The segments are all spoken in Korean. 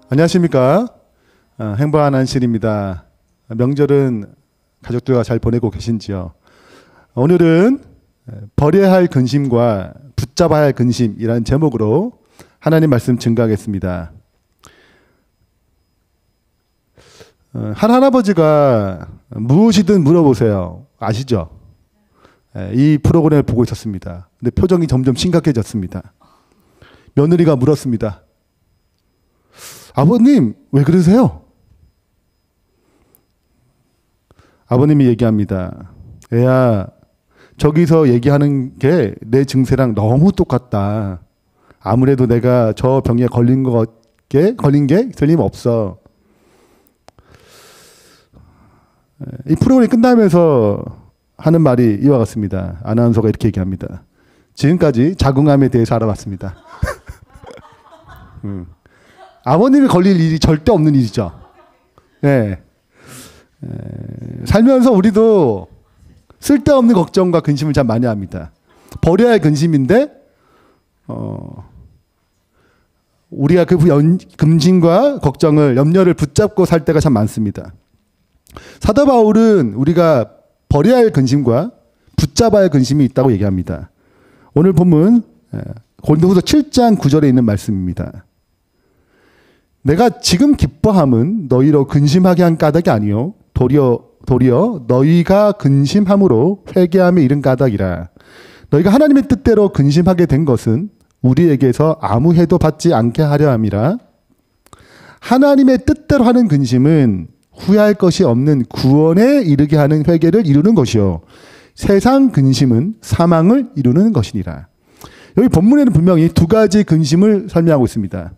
안녕하십니까. 행복한 안실입니다. 명절은 가족들과 잘 보내고 계신지요? 오늘은 버려야 할 근심과 붙잡아야 할 근심이라는 제목으로 하나님 말씀 증거하겠습니다. 한 할아버지가 무엇이든 물어보세요. 아시죠? 이 프로그램을 보고 있었습니다. 근데 표정이 점점 심각해졌습니다. 며느리가 물었습니다. 아버님, 왜 그러세요? 아버님이 얘기합니다. 애야, 저기서 얘기하는 게 내 증세랑 너무 똑같다. 아무래도 내가 저 병에 걸린 게 틀림없어. 이 프로그램이 끝나면서 하는 말이 이와 같습니다. 아나운서가 이렇게 얘기합니다. 지금까지 자궁암에 대해서 알아봤습니다. 아버님이 걸릴 일이 절대 없는 일이죠. 네. 살면서 우리도 쓸데없는 걱정과 근심을 참 많이 합니다. 버려야 할 근심인데 우리가 그 근심과 걱정을 염려를 붙잡고 살 때가 참 많습니다. 사도 바울은 우리가 버려야 할 근심과 붙잡아야 할 근심이 있다고 얘기합니다. 오늘 본문 고린도후서 7장 9절에 있는 말씀입니다. 내가 지금 기뻐함은 너희로 근심하게 한 까닭이 아니요 도리어 너희가 근심함으로 회개함에 이른 까닭이라. 너희가 하나님의 뜻대로 근심하게 된 것은 우리에게서 아무 해도 받지 않게 하려 함이라. 하나님의 뜻대로 하는 근심은 후회할 것이 없는 구원에 이르게 하는 회개를 이루는 것이요 세상 근심은 사망을 이루는 것이니라. 여기 본문에는 분명히 두 가지 근심을 설명하고 있습니다.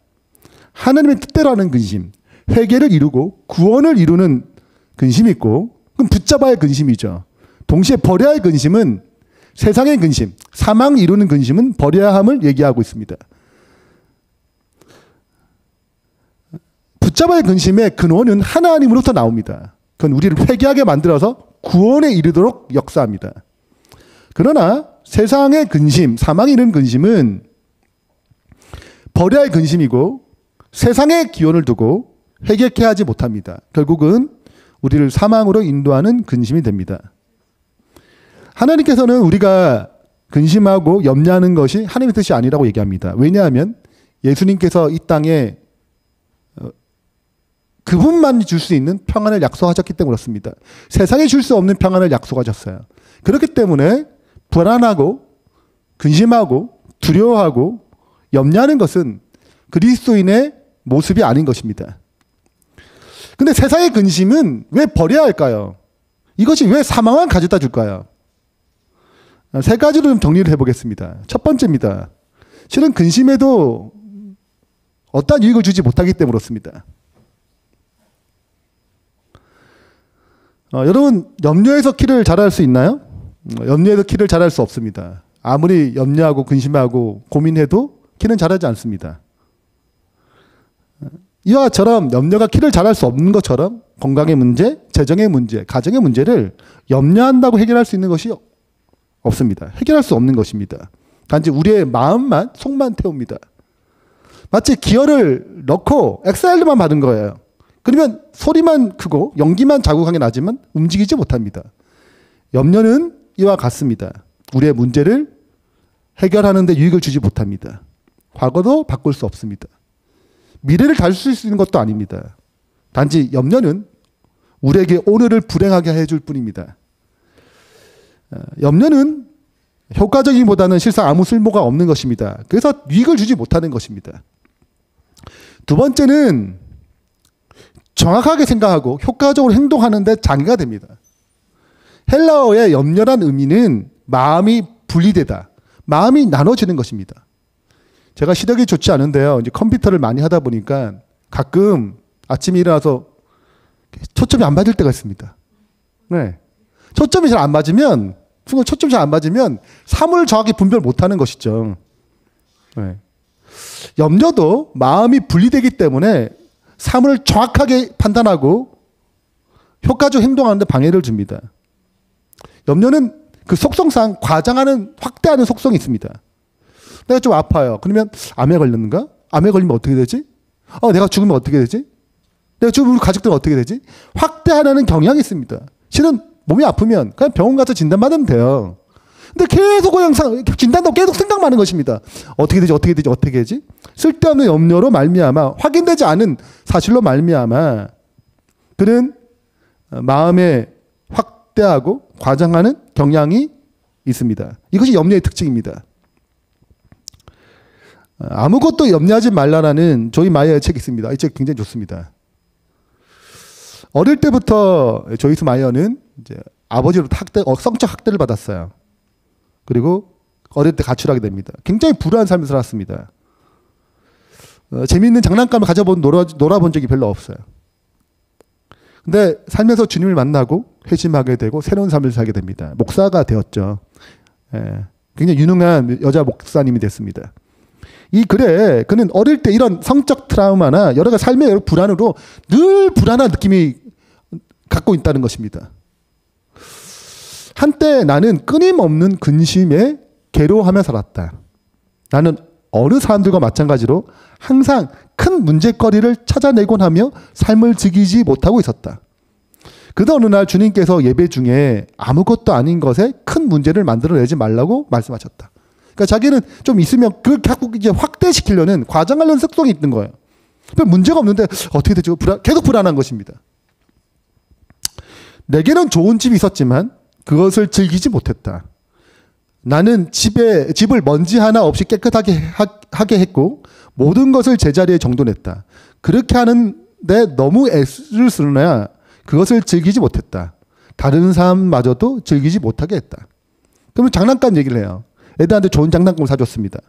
하나님의 뜻대로 하는 근심, 회개를 이루고 구원을 이루는 근심이 있고, 그럼 붙잡아야 할 근심이죠. 동시에 버려야 할 근심은 세상의 근심, 사망을 이루는 근심은 버려야 함을 얘기하고 있습니다. 붙잡아야 할 근심의 근원은 하나님으로부터 나옵니다. 그건 우리를 회개하게 만들어서 구원에 이르도록 역사합니다. 그러나 세상의 근심, 사망이 이루는 근심은 버려야 할 근심이고 세상의 기원을 두고 회개케 하지 못합니다. 결국은 우리를 사망으로 인도하는 근심이 됩니다. 하나님께서는 우리가 근심하고 염려하는 것이 하나님의 뜻이 아니라고 얘기합니다. 왜냐하면 예수님께서 이 땅에 그분만 줄 수 있는 평안을 약속하셨기 때문에 그렇습니다. 세상에 줄 수 없는 평안을 약속하셨어요. 그렇기 때문에 불안하고 근심하고 두려워하고 염려하는 것은 그리스도인의 모습이 아닌 것입니다. 근데 세상의 근심은 왜 버려야 할까요? 이것이 왜 사망만 가져다 줄까요? 세 가지로 좀 정리를 해보겠습니다. 첫 번째입니다. 실은 근심에도 어떠한 유익을 주지 못하기 때문에 그렇습니다. 여러분, 염려에서 키를 자랄 수 있나요? 염려에서 키를 자랄 수 없습니다. 아무리 염려하고 근심하고 고민해도 키는 자라지 않습니다. 이와 같처럼 염려가 키를 자랄 수 없는 것처럼 건강의 문제, 재정의 문제, 가정의 문제를 염려한다고 해결할 수 있는 것이 없습니다. 해결할 수 없는 것입니다. 단지 우리의 마음만, 속만 태웁니다. 마치 기어를 넣고 엑셀만 받은 거예요. 그러면 소리만 크고 연기만 자국하게 나지만 움직이지 못합니다. 염려는 이와 같습니다. 우리의 문제를 해결하는 데 유익을 주지 못합니다. 과거도 바꿀 수 없습니다. 미래를 달수 있는 것도 아닙니다. 단지 염려는 우리에게 오늘을 불행하게 해줄 뿐입니다. 염려는 효과적이기보다는 실상 아무 쓸모가 없는 것입니다. 그래서 유익을 주지 못하는 것입니다. 두 번째는 정확하게 생각하고 효과적으로 행동하는 데 장애가 됩니다. 헬라어의 염려란 의미는 마음이 분리되다, 마음이 나눠지는 것입니다. 제가 시력이 좋지 않은데요. 이제 컴퓨터를 많이 하다 보니까 가끔 아침에 일어나서 초점이 안 맞을 때가 있습니다. 네. 초점이 잘 안 맞으면, 초점이 잘 안 맞으면 사물을 정확히 분별 못 하는 것이죠. 네. 염려도 마음이 분리되기 때문에 사물을 정확하게 판단하고 효과적으로 행동하는 데 방해를 줍니다. 염려는 그 속성상 과장하는, 확대하는 속성이 있습니다. 내가 좀 아파요. 그러면 암에 걸렸는가? 암에 걸리면 어떻게 되지? 내가 죽으면 어떻게 되지? 내가 죽으면 우리 가족들은 어떻게 되지? 확대하려는 경향이 있습니다. 실은 몸이 아프면 그냥 병원 가서 진단받으면 돼요. 근데 계속 그냥 진단도 계속 생각만 하는 것입니다. 어떻게 되지? 어떻게 되지? 어떻게 되지? 쓸데없는 염려로 말미암아 확인되지 않은 사실로 말미암아 그는 마음에 확대하고 과장하는 경향이 있습니다. 이것이 염려의 특징입니다. 아무것도 염려하지 말라라는 조이 마이어의 책이 있습니다. 이 책 굉장히 좋습니다. 어릴 때부터 조이스 마이어는 이제 아버지로부터 성적 학대를 받았어요. 그리고 어릴 때 가출하게 됩니다. 굉장히 불우한 삶을 살았습니다. 재미있는 장난감을 놀아본 적이 별로 없어요. 근데 살면서 주님을 만나고 회심하게 되고 새로운 삶을 살게 됩니다. 목사가 되었죠. 굉장히 유능한 여자 목사님이 됐습니다. 이 글에 그는 어릴 때 이런 성적 트라우마나 여러 가지 삶의 불안으로 늘 불안한 느낌이 갖고 있다는 것입니다. 한때 나는 끊임없는 근심에 괴로워하며 살았다. 나는 어느 사람들과 마찬가지로 항상 큰 문제거리를 찾아내곤 하며 삶을 즐기지 못하고 있었다. 그러다 어느 날 주님께서 예배 중에 아무것도 아닌 것에 큰 문제를 만들어내지 말라고 말씀하셨다. 그러니까 자기는 좀 있으면 그걸 자꾸 이제 확대시키려는 과장하려는 습성이 있는 거예요. 문제가 없는데 어떻게 되죠? 계속 불안한 것입니다. 내게는 좋은 집이 있었지만 그것을 즐기지 못했다. 나는 집을 먼지 하나 없이 깨끗하게 하게 했고 모든 것을 제자리에 정돈했다. 그렇게 하는데 너무 애를 쓰느냐 그것을 즐기지 못했다. 다른 사람마저도 즐기지 못하게 했다. 그러면 장난감 얘기를 해요. 애들한테 좋은 장난감을 사줬습니다.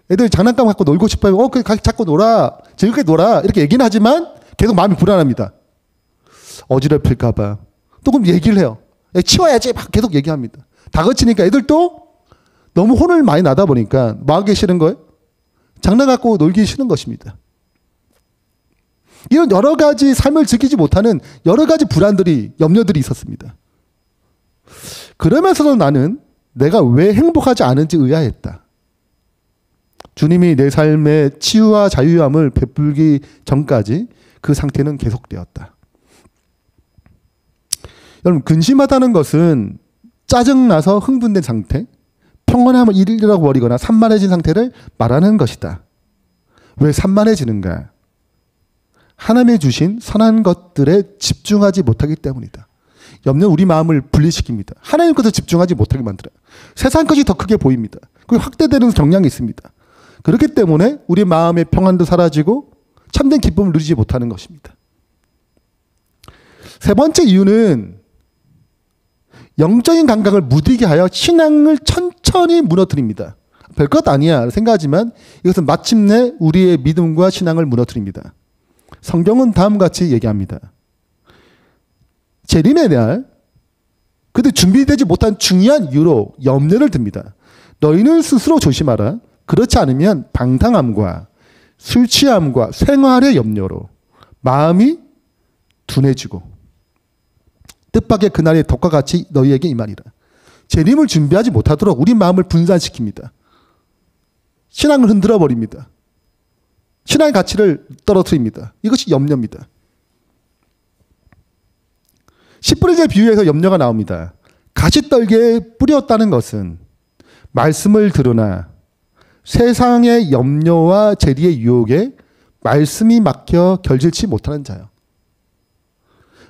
애들이 장난감 갖고 놀고 싶어요. 그래 자꾸 놀아. 즐겁게 놀아. 이렇게 얘기는 하지만 계속 마음이 불안합니다. 어지럽힐까봐. 또 그럼 얘기를 해요. 치워야지. 막 계속 얘기합니다. 다그치니까 애들도 너무 혼을 많이 나다 보니까 뭐 하기 싫은 거예요? 장난 갖고 놀기 싫은 것입니다. 이런 여러 가지 삶을 즐기지 못하는 여러 가지 불안들이, 염려들이 있었습니다. 그러면서도 나는 내가 왜 행복하지 않은지 의아했다. 주님이 내 삶의 치유와 자유함을 베풀기 전까지 그 상태는 계속되었다. 여러분, 근심하다는 것은 짜증나서 흥분된 상태, 평온함을 잃어버리거나 산만해진 상태를 말하는 것이다. 왜 산만해지는가? 하나님이 주신 선한 것들에 집중하지 못하기 때문이다. 염려는 우리 마음을 분리시킵니다. 하나님 것에 집중하지 못하게 만들어요. 세상 것이 더 크게 보입니다. 그게 확대되는 경향이 있습니다. 그렇기 때문에 우리 마음의 평안도 사라지고 참된 기쁨을 누리지 못하는 것입니다. 세 번째 이유는 영적인 감각을 무디게 하여 신앙을 천천히 무너뜨립니다. 별것 아니야 생각하지만 이것은 마침내 우리의 믿음과 신앙을 무너뜨립니다. 성경은 다음과 같이 얘기합니다. 재림의 날 그때 준비되지 못한 중요한 이유로 염려를 듭니다. 너희는 스스로 조심하라. 그렇지 않으면 방탕함과 술 취함과 생활의 염려로 마음이 둔해지고 뜻밖의 그날의 덕과 같이 너희에게 임하리라. 재림을 준비하지 못하도록 우리 마음을 분산시킵니다. 신앙을 흔들어 버립니다. 신앙의 가치를 떨어뜨립니다. 이것이 염려입니다. 10분의 비유에서 염려가 나옵니다. 가시떨기에 뿌렸다는 것은 말씀을 들으나 세상의 염려와 재리의 유혹에 말씀이 막혀 결실치 못하는 자요.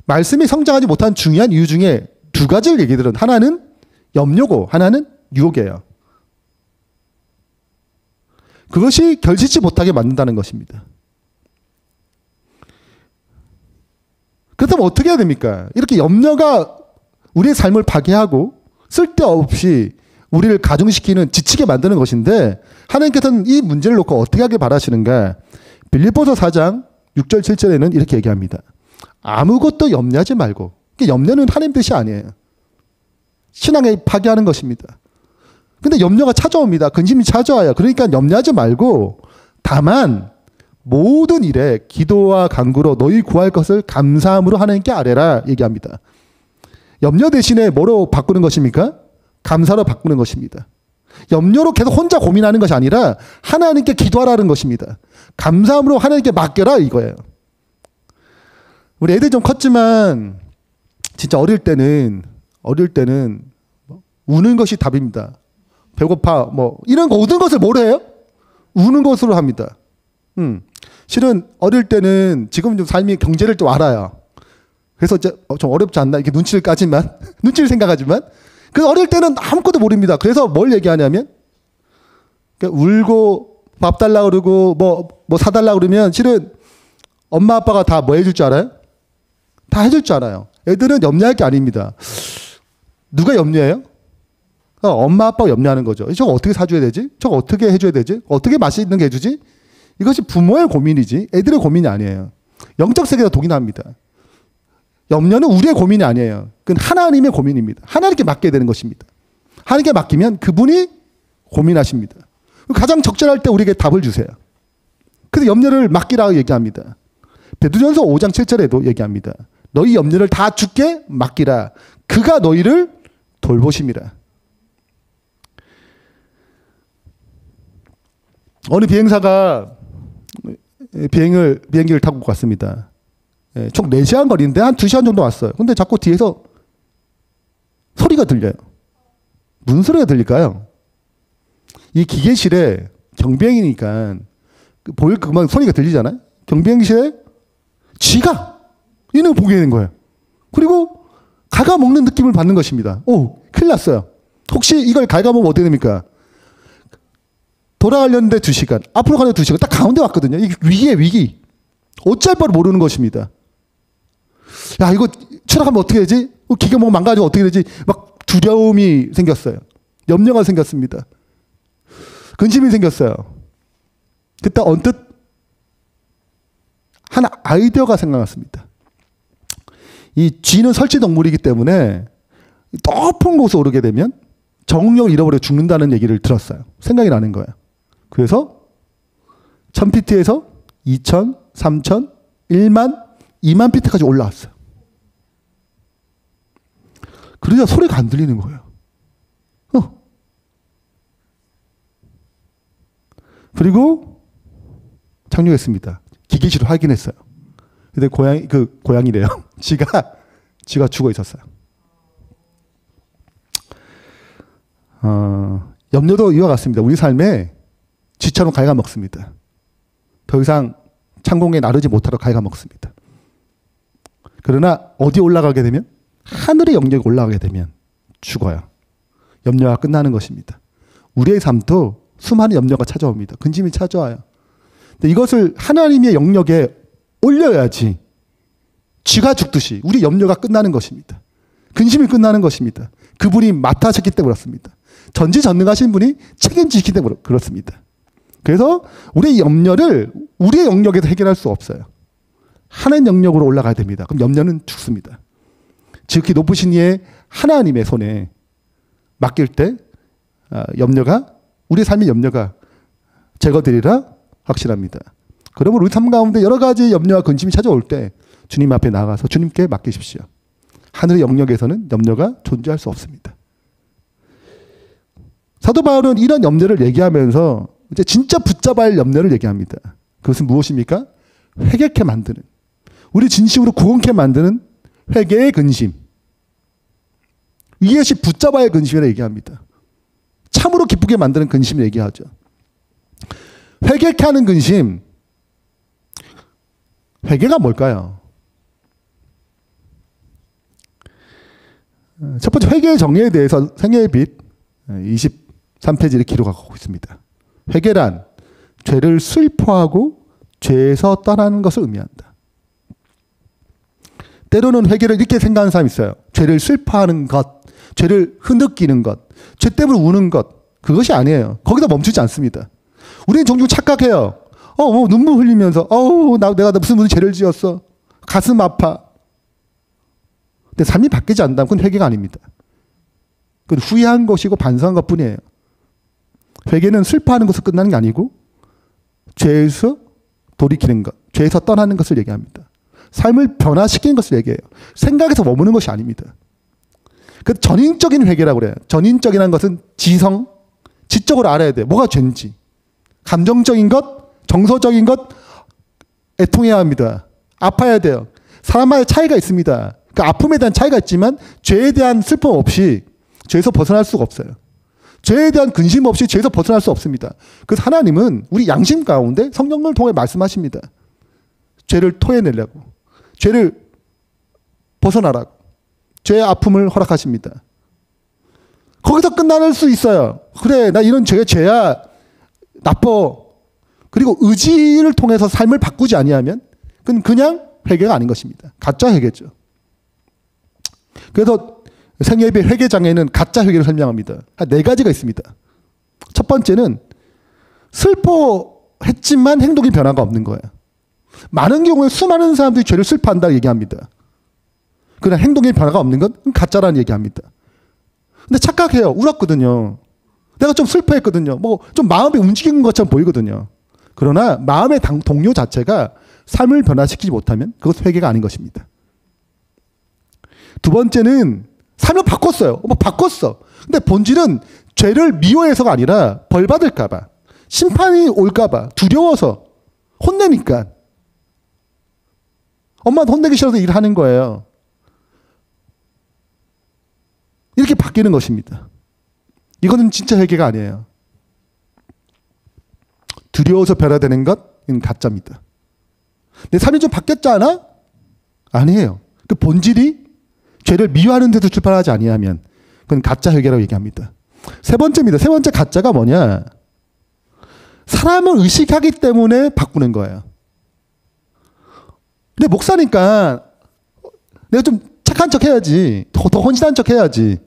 말씀이 성장하지 못한 중요한 이유 중에 두 가지를 얘기 들은 하나는 염려고 하나는 유혹이에요. 그것이 결실치 못하게 만든다는 것입니다. 그렇다면 어떻게 해야 됩니까? 이렇게 염려가 우리의 삶을 파괴하고 쓸데없이 우리를 가중시키는 지치게 만드는 것인데 하나님께서는 이 문제를 놓고 어떻게 하길 바라시는가? 빌립보서 4장 6절 7절에는 이렇게 얘기합니다. 아무것도 염려하지 말고. 염려는 하나님 뜻이 아니에요. 신앙에 파괴하는 것입니다. 근데 염려가 찾아옵니다. 근심이 찾아와요. 그러니까 염려하지 말고 다만 모든 일에 기도와 간구로 너희 구할 것을 감사함으로 하나님께 아뢰라 얘기합니다. 염려 대신에 뭐로 바꾸는 것입니까? 감사로 바꾸는 것입니다. 염려로 계속 혼자 고민하는 것이 아니라 하나님께 기도하라는 것입니다. 감사함으로 하나님께 맡겨라 이거예요. 우리 애들 좀 컸지만 진짜 어릴 때는 우는 것이 답입니다. 배고파 뭐 이런 거 모든 것을 뭐로 해요? 우는 것으로 합니다. 실은 어릴 때는 지금 좀 삶이 경제를 좀 알아요. 그래서 이제 좀 어렵지 않나 이렇게 눈치를 까지만 눈치를 생각하지만 그 어릴 때는 아무것도 모릅니다. 그래서 뭘 얘기하냐면 그러니까 울고 밥 달라 그러고 뭐 사달라 그러면 실은 엄마 아빠가 다 뭐 해줄 줄 알아요? 다 해줄 줄 알아요. 애들은 염려할 게 아닙니다. 누가 염려해요? 엄마 아빠가 염려하는 거죠. 저거 어떻게 사줘야 되지? 저거 어떻게 해줘야 되지? 어떻게 맛있는 게 해주지? 이것이 부모의 고민이지 애들의 고민이 아니에요. 영적 세계가 동일합니다. 염려는 우리의 고민이 아니에요. 그건 하나님의 고민입니다. 하나님께 맡겨야 되는 것입니다. 하나님께 맡기면 그분이 고민하십니다. 가장 적절할 때 우리에게 답을 주세요. 그래서 염려를 맡기라고 얘기합니다. 베드로전서 5장 7절에도 얘기합니다. 너희 염려를 다 주께 맡기라. 그가 너희를 돌보심이라. 어느 비행사가 비행기를 타고 갔습니다. 총 4시간 거리인데 한 2시간 정도 왔어요. 근데 자꾸 뒤에서 소리가 들려요. 무슨 소리가 들릴까요? 이 기계실에 경비행이니까 그만 소리가 들리잖아요. 경비행실에 쥐가 있는 거 보게 되는 거예요. 그리고 갉아먹는 느낌을 받는 것입니다. 오, 큰일 났어요. 혹시 이걸 갉아먹으면 어떻게 됩니까? 돌아가려는데 2시간, 앞으로 가는데 2시간, 딱 가운데 왔거든요. 이게 위기에 위기. 어쩔 바를 모르는 것입니다. 야, 이거 추락하면 어떻게 되지? 기계 뭐 망가지면 어떻게 되지? 막 두려움이 생겼어요. 염려가 생겼습니다. 근심이 생겼어요. 그때 언뜻 한 아이디어가 생각났습니다. 이 쥐는 설치 동물이기 때문에 높은 곳에 오르게 되면 정력을 잃어버려 죽는다는 얘기를 들었어요. 생각이 나는 거예요. 그래서 1000피트에서 2000, 3000, 1만, 2만 피트까지 올라왔어요. 그러자 소리가 안 들리는 거예요. 그리고 착륙했습니다. 기계실을 확인했어요. 근데 고양이래요. 쥐가 죽어 있었어요. 염려도 이와 같습니다. 우리 삶에 쥐처럼 갉아먹습니다. 더 이상 창공에 나르지 못하도록 갉아먹습니다. 그러나 어디 올라가게 되면 하늘의 영역에 올라가게 되면 죽어요. 염려가 끝나는 것입니다. 우리의 삶도 수많은 염려가 찾아옵니다. 근심이 찾아와요. 근데 이것을 하나님의 영역에 올려야지 쥐가 죽듯이 우리 염려가 끝나는 것입니다. 근심이 끝나는 것입니다. 그분이 맡아셨기 때문에 그렇습니다. 전지전능하신 분이 책임지시기 때문에 그렇습니다. 그래서 우리의 염려를 우리의 영역에서 해결할 수 없어요. 하나님 영역으로 올라가야 됩니다. 그럼 염려는 죽습니다. 지극히 높으신 이의 하나님의 손에 맡길 때 염려가 우리 삶의 염려가 제거되리라 확실합니다. 그러면 우리 삶 가운데 여러 가지 염려와 근심이 찾아올 때 주님 앞에 나가서 주님께 맡기십시오. 하늘의 영역에서는 염려가 존재할 수 없습니다. 사도 바울은 이런 염려를 얘기하면서 이제 진짜 붙잡아야 할 염려를 얘기합니다. 그것은 무엇입니까? 회개케 만드는, 우리 진심으로 구원케 만드는 회개의 근심. 이것이 붙잡아야 할 근심이라고 얘기합니다. 참으로 기쁘게 만드는 근심을 얘기하죠. 회개케 하는 근심. 회개가 뭘까요? 첫 번째 회개의 정의에 대해서 생애의 빛 23페이지를 기록하고 있습니다. 회개란 죄를 슬퍼하고 죄에서 떠나는 것을 의미한다. 때로는 회개를 이렇게 생각하는 사람이 있어요. 죄를 슬퍼하는 것, 죄를 흐느끼는 것, 죄 때문에 우는 것, 그것이 아니에요. 거기다 멈추지 않습니다. 우리는 종종 착각해요. 눈물 흘리면서 내가 무슨 죄를 지었어. 가슴 아파. 근데 삶이 바뀌지 않는다면 그건 회개가 아닙니다. 그건 후회한 것이고 반성한 것뿐이에요. 회개는 슬퍼하는 것으로 끝나는 게 아니고 죄에서 돌이키는 것, 죄에서 떠나는 것을 얘기합니다. 삶을 변화시키는 것을 얘기해요. 생각에서 머무는 것이 아닙니다. 그 전인적인 회개라고 그래요. 전인적이라는 것은 지성, 지적으로 알아야 돼. 뭐가 죄인지. 감정적인 것, 정서적인 것, 애통해야 합니다. 아파야 돼요. 사람마다 차이가 있습니다. 그 아픔에 대한 차이가 있지만 죄에 대한 슬픔 없이 죄에서 벗어날 수가 없어요. 죄에 대한 근심 없이 죄에서 벗어날 수 없습니다. 그래서 하나님은 우리 양심 가운데 성령을 통해 말씀하십니다. 죄를 토해내려고, 죄를 벗어나라고, 죄의 아픔을 허락하십니다. 거기서 끝날 수 있어요. 그래, 나 이런 죄가 죄야, 나빠. 그리고 의지를 통해서 삶을 바꾸지 아니하면 그건 그냥 회개가 아닌 것입니다. 가짜 회개죠. 그래서 생애배 회개장에는 가짜 회개를 설명합니다. 한 4가지가 있습니다. 첫 번째는 슬퍼했지만 행동의 변화가 없는 거예요. 많은 경우에 수많은 사람들이 죄를 슬퍼한다 얘기합니다. 그러나 행동의 변화가 없는 건 가짜라는 얘기합니다. 근데 착각해요. 울었거든요. 내가 좀 슬퍼했거든요. 뭐 좀 마음이 움직이는 것처럼 보이거든요. 그러나 마음의 동요 자체가 삶을 변화시키지 못하면 그것은 회개가 아닌 것입니다. 두 번째는 삶을 바꿨어요. 뭐 바꿨어. 근데 본질은 죄를 미워해서가 아니라 벌 받을까봐, 심판이 올까봐 두려워서, 혼내니까. 엄마한테 혼내기 싫어서 일하는 거예요. 이렇게 바뀌는 것입니다. 이거는 진짜 회개가 아니에요. 두려워서 변화되는 것은 가짜입니다. 내 삶이 좀 바뀌었잖아? 아니에요. 그 본질이 죄를 미워하는 데서 출발하지 아니하면 그건 가짜 회개라고 얘기합니다. 세 번째입니다. 세 번째 가짜가 뭐냐? 사람을 의식하기 때문에 바꾸는 거예요. 근데 목사니까 내가 좀 착한 척 해야지. 더 헌신한 척 해야지.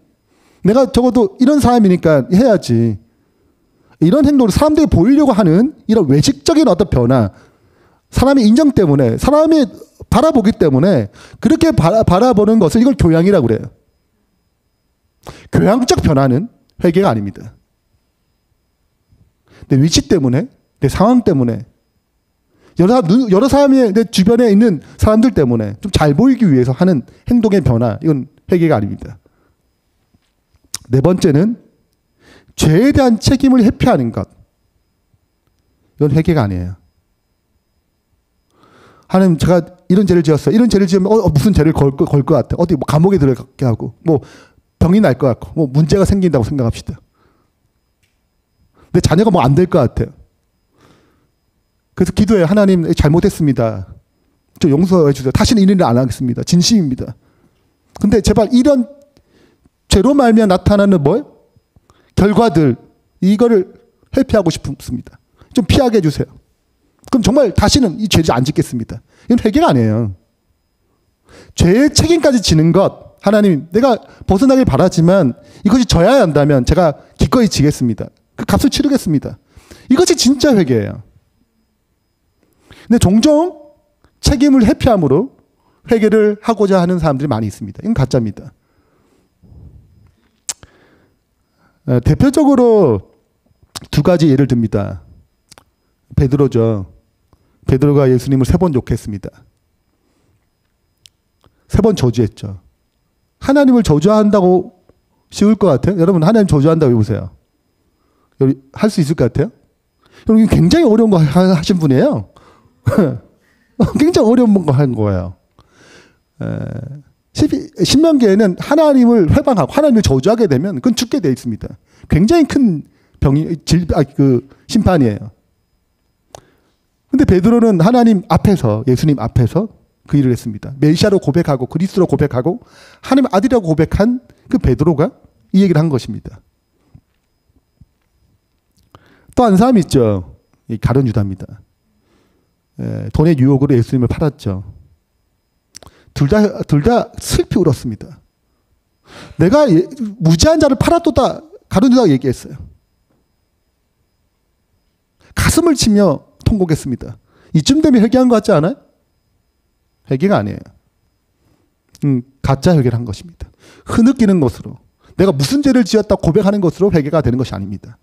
내가 적어도 이런 사람이니까 해야지. 이런 행동을 사람들이 보이려고 하는 이런 외식적인 어떤 변화, 사람의 인정 때문에, 사람이 바라보기 때문에 그렇게 바라보는 것을 이걸 교양이라고 그래요. 교양적 변화는 회개가 아닙니다. 내 위치 때문에, 내 상황 때문에, 여러 사람이 내 주변에 있는 사람들 때문에 좀 잘 보이기 위해서 하는 행동의 변화, 이건 회개가 아닙니다. 네 번째는 죄에 대한 책임을 회피하는 것. 이건 회개가 아니에요. 하나님, 제가 이런 죄를 지었어요. 이런 죄를 지으면 무슨 죄를 걸 것 같아. 어디 뭐 감옥에 들어가게 하고, 뭐 병이 날 것 같고, 뭐 문제가 생긴다고 생각합시다. 내 자녀가 뭐 안 될 것 같아요. 그래서 기도해요. 하나님, 잘못했습니다. 저 용서해 주세요. 다시는 이런 일 안 하겠습니다. 진심입니다. 근데 제발 이런 죄로 말미암아 나타나는 결과들, 이거를 회피하고 싶습니다. 좀 피하게 해주세요. 그럼 정말 다시는 이 죄를 안 짓겠습니다. 이건 회개가 아니에요. 죄의 책임까지 지는 것, 하나님, 내가 벗어나길 바라지만 이것이 져야 한다면 제가 기꺼이 지겠습니다. 그 값을 치르겠습니다. 이것이 진짜 회개예요. 근데 종종 책임을 회피함으로 회개를 하고자 하는 사람들이 많이 있습니다. 이건 가짜입니다. 대표적으로 2가지 예를 듭니다. 베드로죠. 베드로가 예수님을 3번 욕했습니다. 3번 저주했죠. 하나님을 저주한다고 쉬울 것 같아요? 여러분, 하나님 저주한다고 해보세요. 할 수 있을 것 같아요? 여러분, 굉장히 어려운 거 하신 분이에요. 굉장히 어려운 거 한 거예요. 신명기에는 하나님을 회방하고 하나님을 저주하게 되면 그건 죽게 되어 있습니다. 굉장히 큰 심판이에요. 근데 베드로는 하나님 앞에서, 예수님 앞에서 그 일을 했습니다. 메시아로 고백하고 그리스도로 고백하고 하나님 아들이라고 고백한 그 베드로가 이 얘기를 한 것입니다. 또 한 사람이 있죠. 가룟 유다입니다. 돈의 유혹으로 예수님을 팔았죠. 둘 다 슬피 울었습니다. 내가 무지한 자를 팔았도다, 가룟 유다가 얘기했어요. 가슴을 치며 통곡했습니다. 이쯤 되면 회개한 것 같지 않아요? 회개가 아니에요. 가짜 회개를 한 것입니다. 흐느끼는 것으로, 내가 무슨 죄를 지었다 고백하는 것으로 회개가 되는 것이 아닙니다.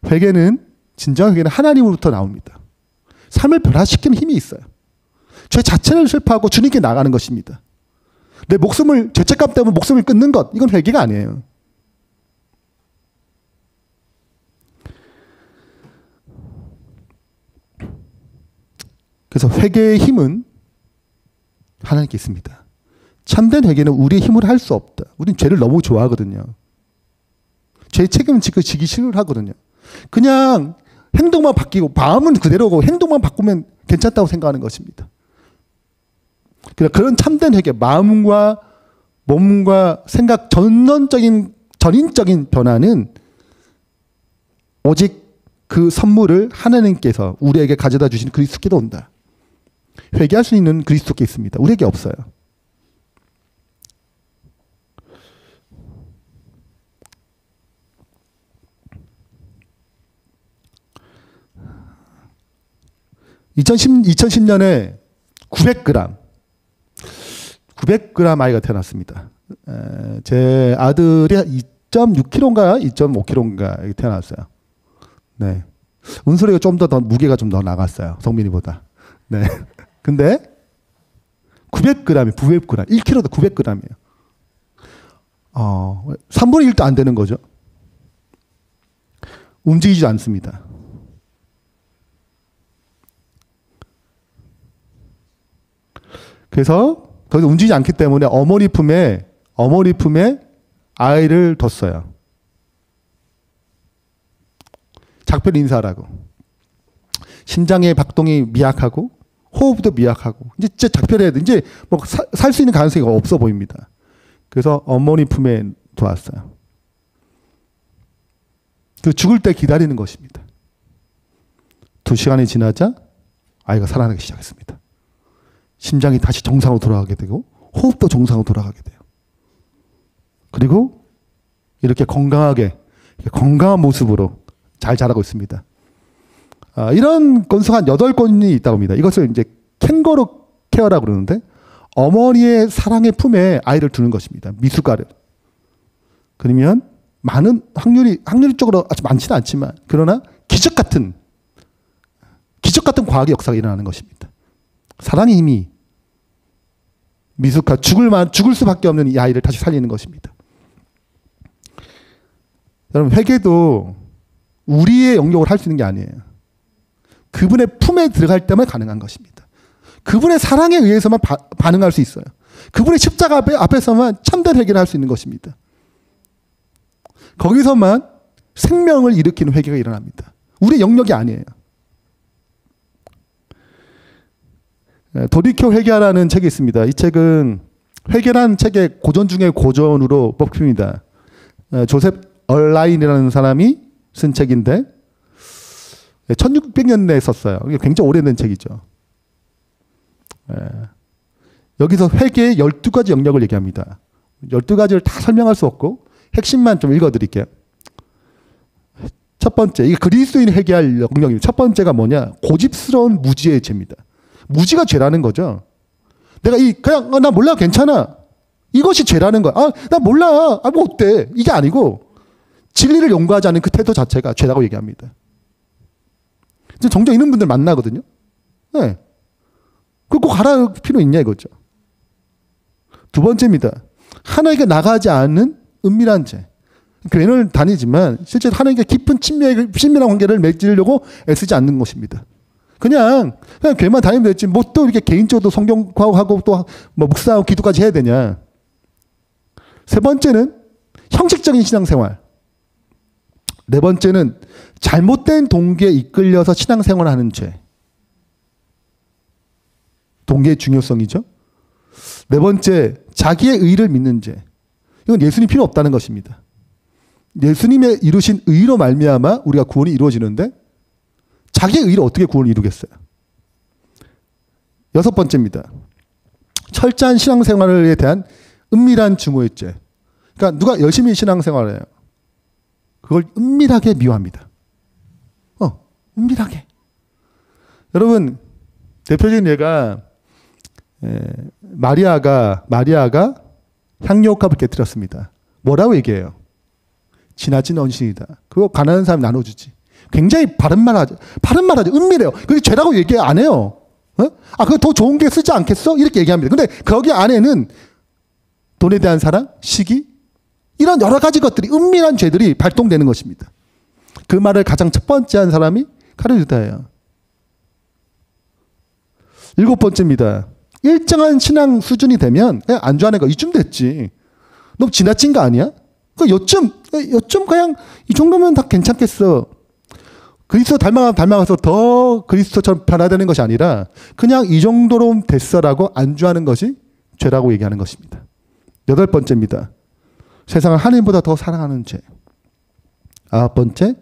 회개는, 진정 회개는 하나님으로부터 나옵니다. 삶을 변화시키는 힘이 있어요. 죄 자체를 슬퍼하고 주님께 나가는 것입니다. 내 목숨을, 죄책감 때문에 목숨을 끊는 것, 이건 회개가 아니에요. 그래서 회개의 힘은 하나님께 있습니다. 참된 회개는 우리의 힘으로 할 수 없다. 우리는 죄를 너무 좋아하거든요. 죄의 책임은 지기 싫어하거든요. 그냥 행동만 바뀌고 마음은 그대로고 행동만 바꾸면 괜찮다고 생각하는 것입니다. 그런 참된 회개, 마음과 몸과 생각 전인적인 변화는 오직 그 선물을 하나님께서 우리에게 가져다 주신 그리스도께도 온다. 회개할 수 있는 그리스도께 있습니다. 우리에게 없어요. (2010년에) 900g 아이가 태어났습니다. 제 아들이 2.6kg인가 2.5kg인가 태어났어요. 네. 은솔이가 좀 더 무게가 좀 더 나갔어요. 성민이보다. 네. 근데 900g, 1kg도 900g이에요. 3분의 1도 안 되는 거죠. 움직이지 않습니다. 그래서 더 이상 움직이지 않기 때문에 어머니 품에 아이를 뒀어요. 작별 인사라고. 심장의 박동이 미약하고 호흡도 미약하고 이제 진짜 작별해야 돼. 이제 뭐 살 수 있는 가능성이 없어 보입니다. 그래서 어머니 품에 둬왔어요. 그 죽을 때 기다리는 것입니다. 2시간이 지나자 아이가 살아나기 시작했습니다. 심장이 다시 정상으로 돌아가게 되고 호흡도 정상으로 돌아가게 돼요. 그리고 이렇게 건강한 모습으로 잘 자라고 있습니다. 이런 건수가 한 8건이 있다고 합니다. 이것을 이제 캥거루 케어라고 그러는데 어머니의 사랑의 품에 아이를 두는 것입니다. 미숙아를. 그러면 많은 확률적으로 아주 많지는 않지만 그러나 기적 같은 과학의 역사가 일어나는 것입니다. 사랑의 힘이 미숙아 죽을 수밖에 없는 이 아이를 다시 살리는 것입니다. 여러분 회개도 우리의 영역을 할 수 있는 게 아니에요. 그분의 품에 들어갈 때만 가능한 것입니다. 그분의 사랑에 의해서만 반응할 수 있어요. 그분의 십자가 앞에서만 참된 회개를 할 수 있는 것입니다. 거기서만 생명을 일으키는 회개가 일어납니다. 우리의 영역이 아니에요. 돌이켜 회개하라는 책이 있습니다. 이 책은 회개라는 책의 고전 중에 고전으로 뽑힙니다. 조셉 얼라인이라는 사람이 쓴 책인데 1600년대에 썼어요. 이게 굉장히 오래된 책이죠. 여기서 회개의 12가지 영역을 얘기합니다. 12가지를 다 설명할 수 없고 핵심만 좀 읽어드릴게요. 첫 번째, 이게 그리스도인이 회개할 영역입니다. 첫 번째가 뭐냐? 고집스러운 무지의 죄입니다. 무지가 죄라는 거죠. 내가 그냥 나 몰라 괜찮아. 이것이 죄라는 거야. 나 몰라. 뭐 어때? 이게 아니고 진리를 연구하지 않은 그 태도 자체가 죄라고 얘기합니다. 종종 이런 분들 만나거든요. 네. 그거 꼭 알아야 필요 있냐 이거죠. 두 번째입니다. 하나님께 나가지 않는 은밀한 죄. 교회를 다니지만 실제 하나님께 깊은 친밀한 관계를 맺으려고 애쓰지 않는 것입니다. 그냥 교회만 다니면 됐지 뭐 또 이렇게 개인적으로 성경하고 또 뭐 묵상하고 기도까지 해야 되냐. 세 번째는 형식적인 신앙생활. 네 번째는 잘못된 동기에 이끌려서 신앙생활을 하는 죄. 동기의 중요성이죠. 네 번째, 자기의 의를 믿는 죄. 이건 예수님 필요 없다는 것입니다. 예수님의 이루신 의로 말미암아 우리가 구원이 이루어지는데 자기의 의로 어떻게 구원을 이루겠어요? 여섯 번째입니다. 철저한 신앙생활에 대한 은밀한 증오의 죄. 그러니까 누가 열심히 신앙생활을 해요. 그걸 은밀하게 미워합니다. 은밀하게. 여러분, 대표적인 예가 마리아가 향유옥합을 깨뜨렸습니다. 뭐라고 얘기해요? 지나친 언신이다. 그거 가난한 사람 나눠주지. 굉장히 바른 말 하죠. 은밀해요. 그게 죄라고 얘기 안 해요. 그거 더 좋은 게 쓰지 않겠어? 이렇게 얘기합니다. 근데 거기 안에는 돈에 대한 사랑, 시기, 이런 여러 가지 것들이 은밀한 죄들이 발동되는 것입니다. 그 말을 가장 첫 번째 한 사람이 카르 유다예요. 일곱 번째입니다. 일정한 신앙 수준이 되면 그냥 안주하는 거 이쯤 됐지. 너무 지나친 거 아니야? 요쯤 그냥 이 정도면 다 괜찮겠어. 그리스도 닮아가서 더 그리스도처럼 변화되는 것이 아니라 그냥 이 정도로 됐어라고 안주하는 것이 죄라고 얘기하는 것입니다. 여덟 번째입니다. 세상을 하나님보다 더 사랑하는 죄. 아홉 번째,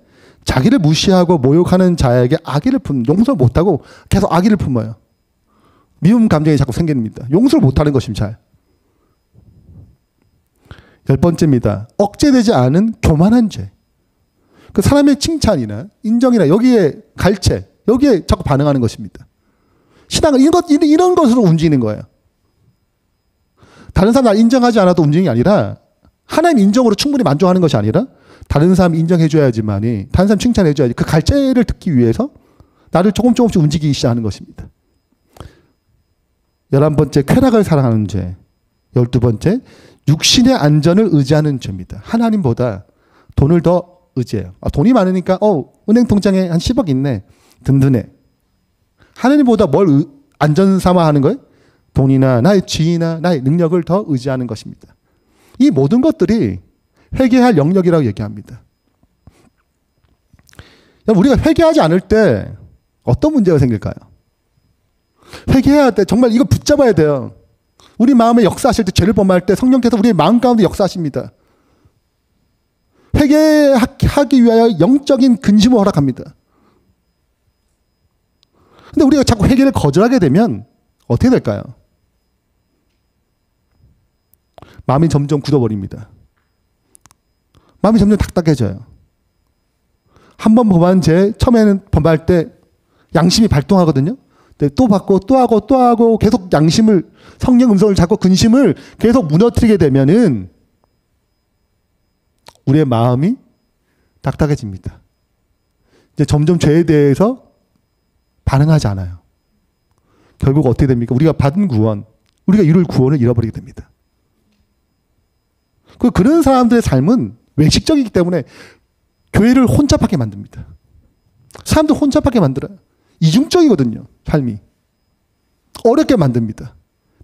자기를 무시하고 모욕하는 자에게 악의를 용서를 못하고 계속 악의를 품어요. 미움 감정이 자꾸 생깁니다. 용서를 못하는 것입니다. 잘. 열 번째입니다. 억제되지 않은 교만한 죄. 그 사람의 칭찬이나 인정이나 여기에 갈채, 여기에 자꾸 반응하는 것입니다. 신앙은 이런 것으로 움직이는 거예요. 다른 사람 날 인정하지 않아도 움직이는 게 아니라 하나님 인정으로 충분히 만족하는 것이 아니라 다른 사람 인정해줘야지만이, 다른 사람 칭찬해줘야지, 그 갈채를 듣기 위해서 나를 조금씩 움직이기 시작하는 것입니다. 11번째, 쾌락을 사랑하는 죄. 12번째, 육신의 안전을 의지하는 죄입니다. 하나님보다 돈을 더 의지해요. 돈이 많으니까 은행 통장에 한 10억 있네. 든든해. 하나님보다 뭘 안전 삼아 하는 거예요? 돈이나 나의 지위나 나의 능력을 더 의지하는 것입니다. 이 모든 것들이 회개할 영역이라고 얘기합니다. 우리가 회개하지 않을 때 어떤 문제가 생길까요? 회개해야 돼. 정말 이거 붙잡아야 돼요. 우리 마음에 역사하실 때, 죄를 범할 때 성령께서 우리의 마음 가운데 역사하십니다. 회개하기 위하여 영적인 근심을 허락합니다. 근데 우리가 자꾸 회개를 거절하게 되면 어떻게 될까요? 마음이 점점 굳어버립니다. 마음이 점점 딱딱해져요. 한 번 범한 죄, 처음에는 범할 때 양심이 발동하거든요. 또 받고 또 하고 계속 양심을, 성령 음성을 잡고 근심을 계속 무너뜨리게 되면은 우리의 마음이 딱딱해집니다. 이제 점점 죄에 대해서 반응하지 않아요. 결국 어떻게 됩니까? 우리가 받은 구원, 우리가 이룰 구원을 잃어버리게 됩니다. 그런 사람들의 삶은 외식적이기 때문에 교회를 혼잡하게 만듭니다. 사람들 혼잡하게 만들어요. 이중적이거든요. 삶이. 어렵게 만듭니다.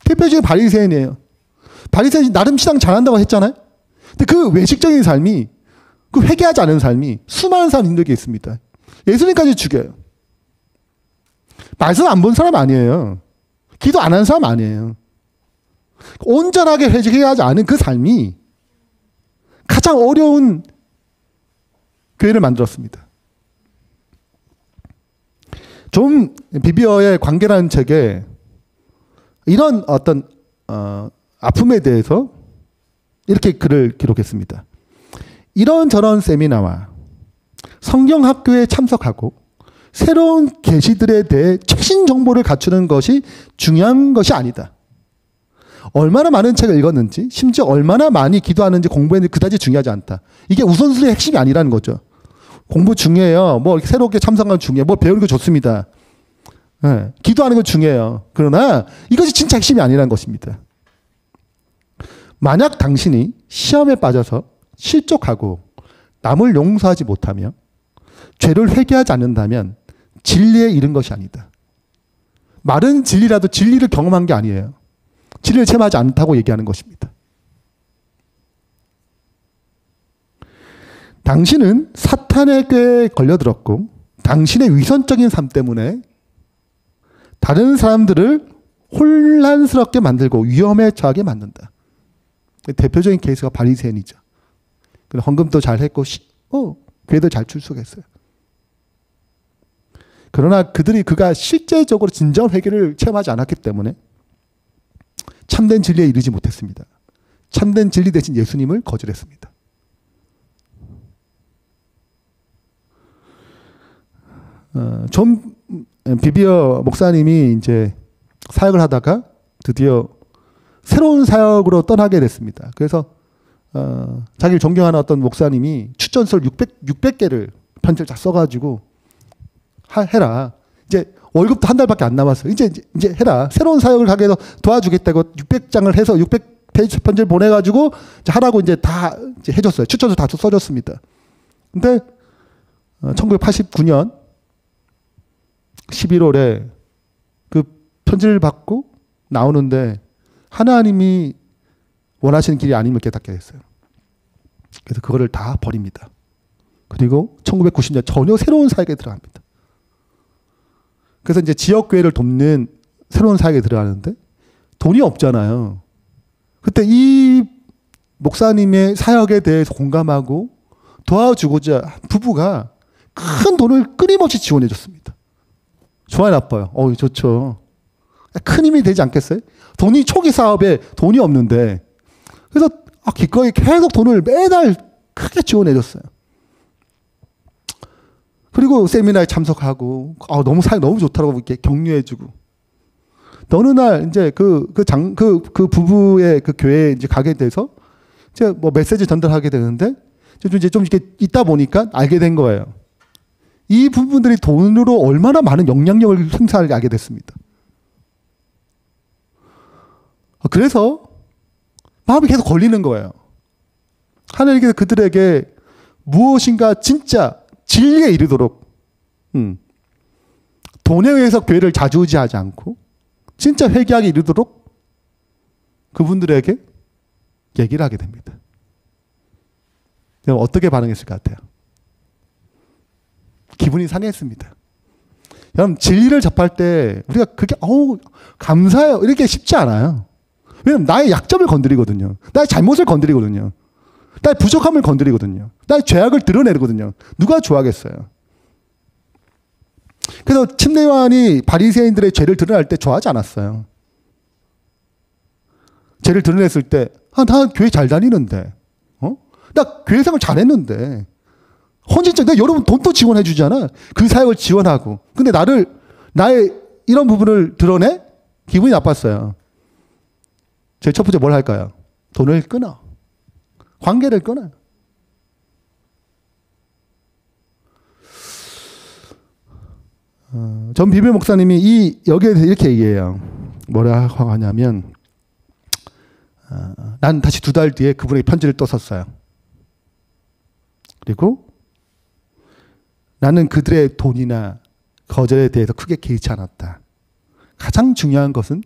대표적인 바리새인이에요. 바리새인이 나름 신앙 잘한다고 했잖아요. 근데 그 외식적인 삶이, 그 회개하지 않은 삶이 수많은 사람들에게 있습니다. 예수님까지 죽여요. 말씀 안 본 사람 아니에요. 기도 안 하는 사람 아니에요. 온전하게 회개하지 않은 그 삶이 가장 어려운 교회를 만들었습니다. 존 비비어의 관계라는 책에 이런 어떤 아픔에 대해서 이렇게 글을 기록했습니다. 이런저런 세미나와 성경학교에 참석하고 새로운 계시들에 대해 최신 정보를 갖추는 것이 중요한 것이 아니다. 얼마나 많은 책을 읽었는지, 심지어 얼마나 많이 기도하는지, 공부했는지 그다지 중요하지 않다. 이게 우선순위의 핵심이 아니라는 거죠. 공부 중요해요. 뭐 새롭게 참석하는 중요해요. 뭐 배우는 거 좋습니다. 네, 기도하는 건 중요해요. 그러나 이것이 진짜 핵심이 아니라는 것입니다. 만약 당신이 시험에 빠져서 실족하고 남을 용서하지 못하며 죄를 회개하지 않는다면 진리에 이른 것이 아니다. 말은 진리라도 진리를 경험한 게 아니에요. 진리를 체험하지 않다고 얘기하는 것입니다. 당신은 사탄에게 걸려들었고 당신의 위선적인 삶 때문에 다른 사람들을 혼란스럽게 만들고 위험에 처하게 만든다. 대표적인 케이스가 바리새인이죠. 헌금도 잘했고 교회도 잘 출석했어요. 그러나 그가 실제적으로 진정 회개를 체험하지 않았기 때문에 참된 진리에 이르지 못했습니다. 참된 진리 대신 예수님을 거절했습니다. 존 비비어 목사님이 이제 사역을 하다가 드디어 새로운 사역으로 떠나게 됐습니다. 그래서 자기를 존경하는 어떤 목사님이 추천서를 600개를 편지를 다 써가지고 해라. 이제 월급도 한 달밖에 안 남았어요. 이제 해라. 새로운 사역을 하게 해서 도와주겠다고 600장을 해서 600페이지 편지를 보내가지고 이제 하라고 이제 다 이제 해줬어요. 추천서 다 써줬습니다. 근데 1989년 11월에 그 편지를 받고 나오는데 하나님이 원하시는 길이 아님을 깨닫게 됐어요. 그래서 그거를 다 버립니다. 그리고 1990년 전혀 새로운 사역에 들어갑니다. 그래서 이제 지역교회를 돕는 새로운 사역에 들어가는데 돈이 없잖아요. 그때 이 목사님의 사역에 대해서 공감하고 도와주고자 부부가 큰 돈을 끊임없이 지원해 줬습니다. 좋아요, 나빠요? 좋죠. 큰 힘이 되지 않겠어요? 돈이 초기 사업에 돈이 없는데 그래서 기꺼이 계속 돈을 매달 크게 지원해 줬어요. 그리고 세미나에 참석하고 너무 사역 너무 좋다고 이렇게 격려해주고 어느 날 이제 그 부부의 그 교회에 이제 가게 돼서 이제 뭐 메시지 전달하게 되는데 이제 좀 이렇게 있다 보니까 알게 된 거예요. 이 부분들이 돈으로 얼마나 많은 영향력을 행사하게 됐습니다. 그래서 마음이 계속 걸리는 거예요. 하나님께서 그들에게 무엇인가 진짜 진리에 이르도록 돈에 의해서 교회를 좌지우지하지 않고 진짜 회개하게 이르도록 그분들에게 얘기를 하게 됩니다. 그럼 어떻게 반응했을 것 같아요? 기분이 상했습니다. 여러분 진리를 접할 때 우리가 그게 감사해요 이렇게 쉽지 않아요. 왜냐면 나의 약점을 건드리거든요. 나의 잘못을 건드리거든요. 나의 부족함을 건드리거든요. 나의 죄악을 드러내거든요. 누가 좋아하겠어요? 그래서 침례 요한이 바리새인들의 죄를 드러낼 때 좋아하지 않았어요. 죄를 드러냈을 때 나 교회 잘 다니는데 나 교회 생활 잘했는데 헌신적 내가 여러분 돈도 지원해 주잖아. 그 사역을 지원하고 근데 나의 이런 부분을 드러내? 기분이 나빴어요. 제일 첫 번째 뭘 할까요? 돈을 끊어. 관계를 끊어요. 전 비빌 목사님이 여기에 대해서 이렇게 얘기해요. 뭐라고 하냐면 난 다시 2달 뒤에 그분에게 편지를 또 썼어요. 그리고 나는 그들의 돈이나 거절에 대해서 크게 개의치 않았다. 가장 중요한 것은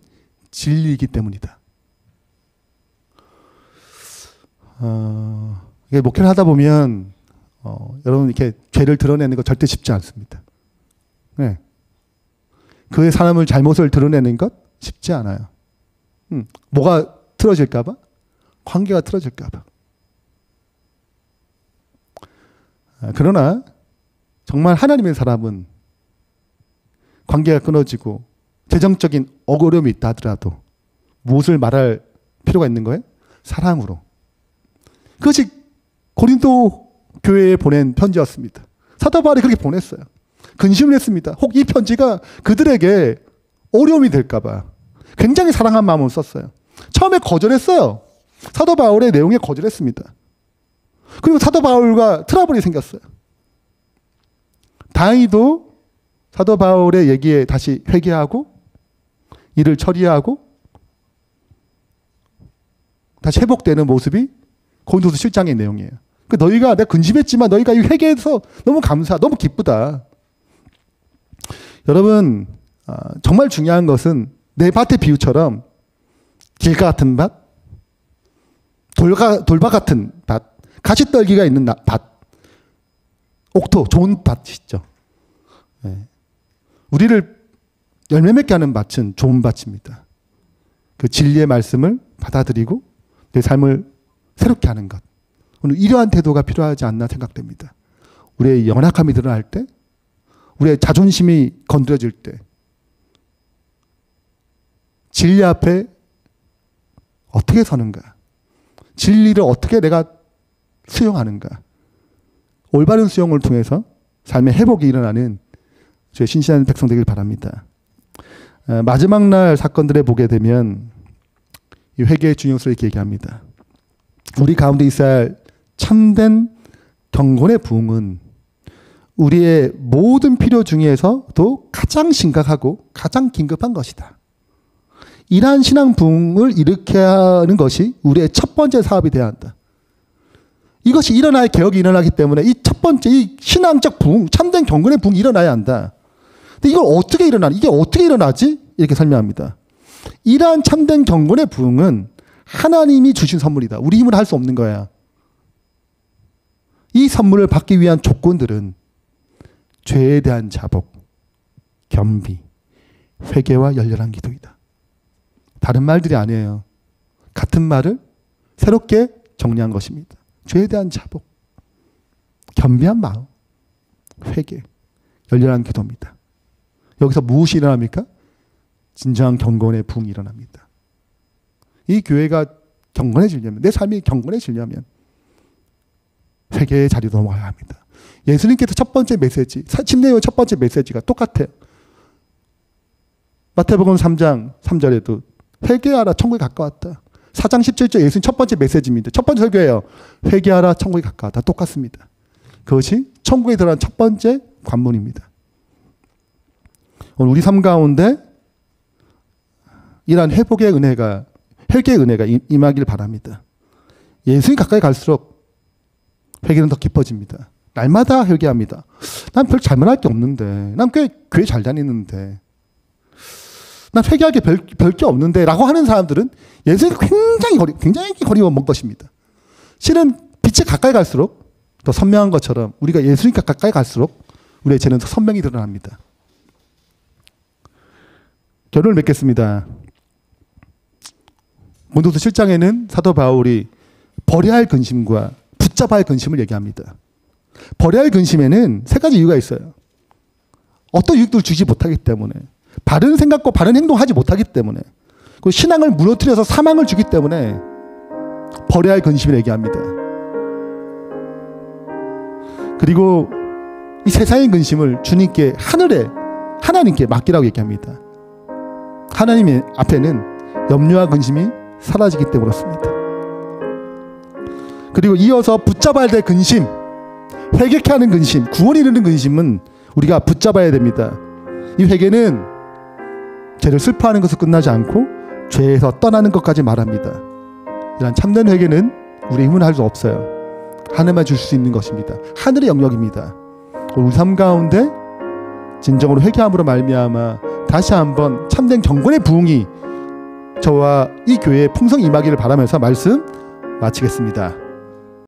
진리이기 때문이다. 이게 목회를 하다 보면 여러분 이렇게 죄를 드러내는 거 절대 쉽지 않습니다. 네. 그의 사람을 잘못을 드러내는 것 쉽지 않아요. 뭐가 틀어질까봐? 관계가 틀어질까봐. 그러나 정말 하나님의 사람은 관계가 끊어지고 재정적인 어려움이 있다 하더라도 무엇을 말할 필요가 있는 거예요? 사랑으로. 그것이 고린도 교회에 보낸 편지였습니다. 사도 바울이 그렇게 보냈어요. 근심을 했습니다. 혹 이 편지가 그들에게 어려움이 될까봐 굉장히 사랑한 마음을 썼어요. 처음에 거절했어요. 사도 바울의 내용에 거절했습니다. 그리고 사도 바울과 트러블이 생겼어요. 다행히도 사도 바울의 얘기에 다시 회개하고 일을 처리하고 다시 회복되는 모습이 고린도서 7장의 내용이에요. 너희가 내가 근심했지만 너희가 이 회개해서 너무 감사, 너무 기쁘다. 여러분 정말 중요한 것은 내 밭의 비유처럼 길가 같은 밭, 돌밭 같은 밭, 가시떨기가 있는 밭, 옥토 좋은 밭이죠. 네. 우리를 열매 맺게 하는 밭은 좋은 밭입니다. 그 진리의 말씀을 받아들이고 내 삶을 새롭게 하는 것. 오늘 이러한 태도가 필요하지 않나 생각됩니다. 우리의 연약함이 드러날 때, 우리의 자존심이 건드려질 때, 진리 앞에 어떻게 서는가? 진리를 어떻게 내가 수용하는가? 올바른 수용을 통해서 삶의 회복이 일어나는 저의 신실한 백성 되길 바랍니다. 마지막 날 사건들에 보게 되면 이 회개의 중요성을 이렇게 얘기합니다. 우리 가운데 있어야 할 참된 경건의 부흥은 우리의 모든 필요 중에서도 가장 심각하고 가장 긴급한 것이다. 이러한 신앙 부흥을 일으켜야 하는 것이 우리의 첫 번째 사업이 되어야 한다. 이것이 일어나야 개혁이 일어나기 때문에 이 첫 번째 이 신앙적 부흥, 참된 경건의 부흥이 일어나야 한다. 근데 이걸 어떻게 일어나니? 이게 어떻게 일어나지? 이렇게 설명합니다. 이러한 참된 경건의 부흥은 하나님이 주신 선물이다. 우리 힘으로 할 수 없는 거야. 이 선물을 받기 위한 조건들은 죄에 대한 자복, 겸비, 회개와 열렬한 기도이다. 다른 말들이 아니에요. 같은 말을 새롭게 정리한 것입니다. 죄에 대한 자복, 겸비한 마음, 회개, 열렬한 기도입니다. 여기서 무엇이 일어납니까? 진정한 경건의 부흥이 일어납니다. 이 교회가 경건해지려면, 내 삶이 경건해지려면 회개의 자리로 넘어가야 합니다. 예수님께서 첫 번째 메시지, 침례의 첫 번째 메시지가 똑같아요. 마태복음 3장 3절에도 회개하라, 천국에 가까웠다. 4장 17절 예수님 첫 번째 메시지입니다. 첫 번째 설교예요. 회개하라, 천국에 가까웠다. 똑같습니다. 그것이 천국에 들어간 첫 번째 관문입니다. 오늘 우리 삶 가운데 이러한 회개의 은혜가 임하길 바랍니다. 예수님 가까이 갈수록 회개는 더 깊어집니다. 날마다 회개합니다. 난 별 잘못할 게 없는데, 난 교회 잘 다니는데, 난 회개할 게 별 게 없는데 라고 하는 사람들은 예수님 굉장히 거리가 먼 것입니다. 실은 빛에 가까이 갈수록 더 선명한 것처럼 우리가 예수님과 가까이 갈수록 우리의 죄는 더 선명히 드러납니다. 결론을 맺겠습니다. 고린도서 7장에는 사도 바울이 버려야 할 근심과 붙잡아야 할 근심을 얘기합니다. 버려야 할 근심에는 세 가지 이유가 있어요. 어떤 유익도 주지 못하기 때문에, 바른 생각과 바른 행동하지 못하기 때문에, 그리고 신앙을 무너뜨려서 사망을 주기 때문에 버려야 할 근심을 얘기합니다. 그리고 이 세상의 근심을 주님께, 하나님께 맡기라고 얘기합니다. 하나님 앞에는 염려와 근심이 사라지기 때문에 그렇습니다. 그리고 이어서 붙잡아야 될 근심, 회개케 하는 근심, 구원이 이르는 근심은 우리가 붙잡아야 됩니다. 이 회개는 죄를 슬퍼하는 것을 끝나지 않고 죄에서 떠나는 것까지 말합니다. 이런 참된 회개는 우리 힘으로 할 수 없어요. 하늘만 줄 수 있는 것입니다. 하늘의 영역입니다. 우리 삶 가운데 진정으로 회개함으로 말미암아 다시 한번 참된 경건의 부흥이 저와 이 교회에 풍성히 임하기를 바라면서 말씀 마치겠습니다.